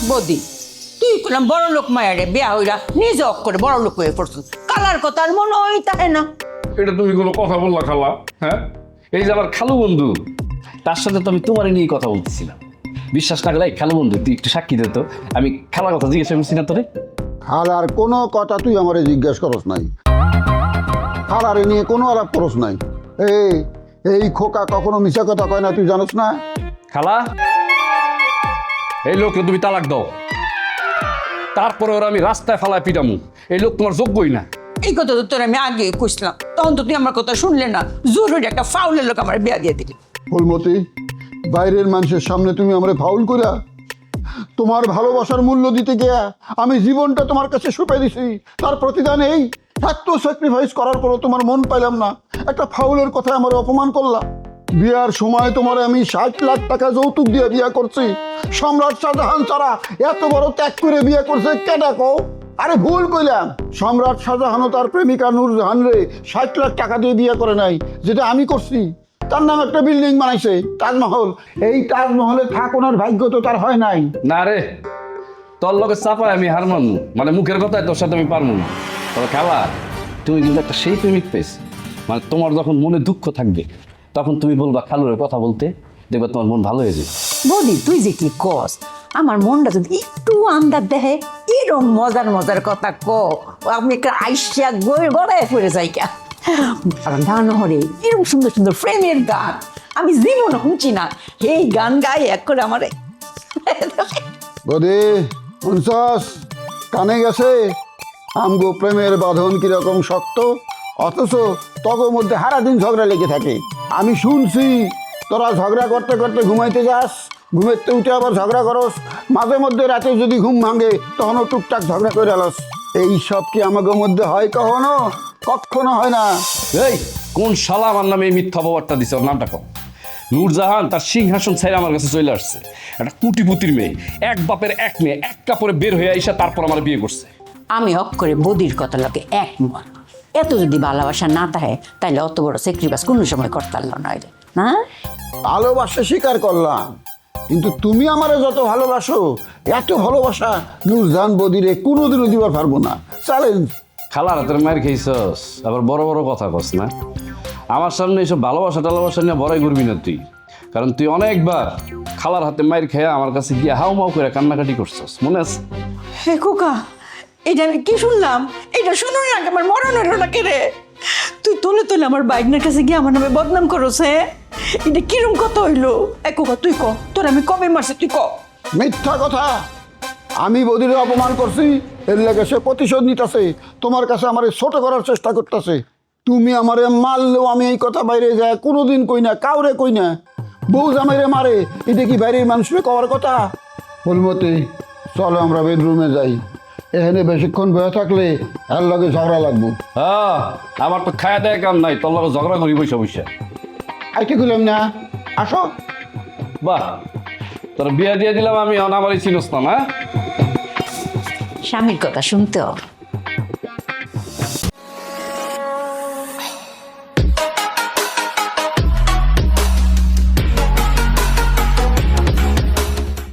বদি তুই করলাম বড় লোক মায়ারে বিয়া হইরা নিজে করে বড় লোক হয়ে পড়ছ কালার কথা আর মনে হয় তাই না। এটা তুমি কোনো কথা বললা খালা? হ্যাঁ, এই যে আমার খালু বন্ধু, তার সাথে তো আমি তোমার নিয়ে কথা বলতেছিলাম। বিশ্বাস না গেলে খালু বন্ধু তুই একটু সাক্ষী দে তো, আমি খালার কথা জিজ্ঞাসা করছি না তোরে। খালার কোনো কথা তুই আমারে জিজ্ঞেস করস নাই, খালারে নিয়ে কোনো আলাপ করস নাই। এই খোকা কখনো মিশা কথা কয় না, তুই জানোস না? খালা, এই লোককে তুমি তালাক দাও, তারপরে ওরা আমি রাস্তায় ফালায় পিটামু। এই লোক তোমার যোগ্যই না। এই কথা তো তোর আমি আগে কইছিলাম, তখন তো তুই আমার কথা শুনলে না, জরুরি একটা ফাউলের লোক আমার বিয়া দিয়ে দিলি। ফুলমতি, বাইরের মানুষের সামনে তুমি আমারে ফাউল কইরা, তোমার ভালোবাসার মূল্য দিতে গিয়া আমি জীবনটা তোমার কাছে সুপে দিছি, তার প্রতিদান এই এত স্যাক্রিফাইস করার পরও তোমার মন পাইলাম না, একটা ফাউলের কথা আমার অপমান করলাম। বিয়ার সময় তোমার আমি 60 লাখ টাকা যৌতুক দিয়ে বিয়া করছি, সম্রাট শাহজাহান ছাড়া এত বড় ত্যাগ করে বিয়া করছে কেডা কও? আরে ভুল কইলাম, সম্রাট শাহজাহানও তার প্রেমিকা নূরজাহান রে 60 লাখ টাকা দিয়ে বিয়ে করে নাই, যেটা আমি করছি। তার নাম একটা বিল্ডিং বানাইছে তাজমহল, এই তাজমহলে থাকার ভাগ্য তো তার হয় নাই। না রে, তোর লোকের চাপায় আমি হার মানু, মানে মুখের কথায় তোর সাথে আমি পারবো না। তবে খালা, তুমি কিন্তু একটা সেই প্রেমিক পেয়েছি, মানে তোমার যখন মনে দুঃখ থাকবে তখন তুমি বলবা খালুরের কথা বলতে, দেখবা তোমার মন ভালো হয়ে যাবে। বদি তুই যে কি কস, আমার মনটা যদি একটু আন্দাজ দেহে এরকম মজার মজার কথা ক, আমি একটা আইসিয়া গড়ায় পড়ে যাই কে। আর গান হরে এরকম সুন্দর সুন্দর প্রেমের গান আমি জীবনে শুনছি না, এই গান গাই এক করে আমার বদে শুনছস, কানে গেছে আমগো প্রেমের বাঁধন কিরকম শক্ত, অথচ তগর মধ্যে সারাদিন ঝগড়া লেগে থাকে। আমি শুনছি তোরা ঝগড়া করতে করতে ঘুমাইতে যাস, ঘুমাইতে উঠে আবার ঝগড়া করস, মাঝে মধ্যে রাতে যদি ঘুম ভাঙে তখনও টুকটাক ঝগড়া করে আলস। এই সব কি আমাদের মধ্যে হয় কখনো? কখনো হয় না। এই কোন শালা আমার নামে এই মিথ্যা অপবাদটা দিছে, ওর নামটা কম। নূরজাহান তার সিংহাসন ছেড়ে আমার কাছে চলে আসছে, একটা কুটিপুতির মেয়ে, এক বাপের এক মেয়ে, এক কাপড়ে বের হয়ে আইসা তারপর আমার বিয়ে করছে। আমি অক্ষরে বদির কথা লাগে একমত। এত যদি ভালোবাসা না থাকে তাহলে অত বড় স্যাক্রিফাইস কোনো সময় করতে পারল না রে, না? ভালোবাসা স্বীকার করলাম, কিন্তু তুমি আমারে যত ভালোবাসো এত ভালোবাসা নূরজাহান বদিরে কোনোদিনও দিবার পারবো না। চ্যালেঞ্জ। খালার হাতের মায়ের খেয়েছস, আবার বড় বড় কথা কস না। আমার সামনে এইসব ভালোবাসা টালোবাসা নিয়ে বড়াই করবি না তুই, কারণ তুই অনেকবার খালার হাতে মায়ের খেয়ে আমার কাছে গিয়ে হাউ মাউ করে কান্নাকাটি করছস, মনে আছে? হে খোকা, এটা আমি কি শুনলাম? এটা শুনুন না আমার মরণ হলো না কে রে? তুই তোলে তোলে আমার বাইকনের কাছে গিয়ে আমার নামে বদনাম করছ। এটা কিরম কথা হইলো? খোকা তুই ক, তোর আমি কবে মারছি তুই ক। মিথ্যা কথা, আমি বদিরে অপমান করছি, এর লেগে সে প্রতিশোধ নিতেছে, তোমার কাছে আমারে ছোট করার চেষ্টা করতেছে। তুমি আমারে মারলেও আমি এই কথা বাইরে যায় কোনোদিন কই না, কাউরে কই না। বউ জামাইরে মারে, এটা কি বাইরের মানুষের কওয়ার কথা? ফুলমতি, চলো আমরা বেডরুমে যাই, এখানে বেশিক্ষণ বয়ে থাকলে এর লগে ঝগড়া লাগবো। হ্যাঁ, আমার তো খায়া দেয় কাম নাই, তোর লগে ঝগড়া করি বসে বসে। আইতে গেলাম না, আসো। বাহ, তোর বিয়া দিয়ে দিলাম আমি, আমারই চিনস না? না স্বামীর কথা শুনতে হবে।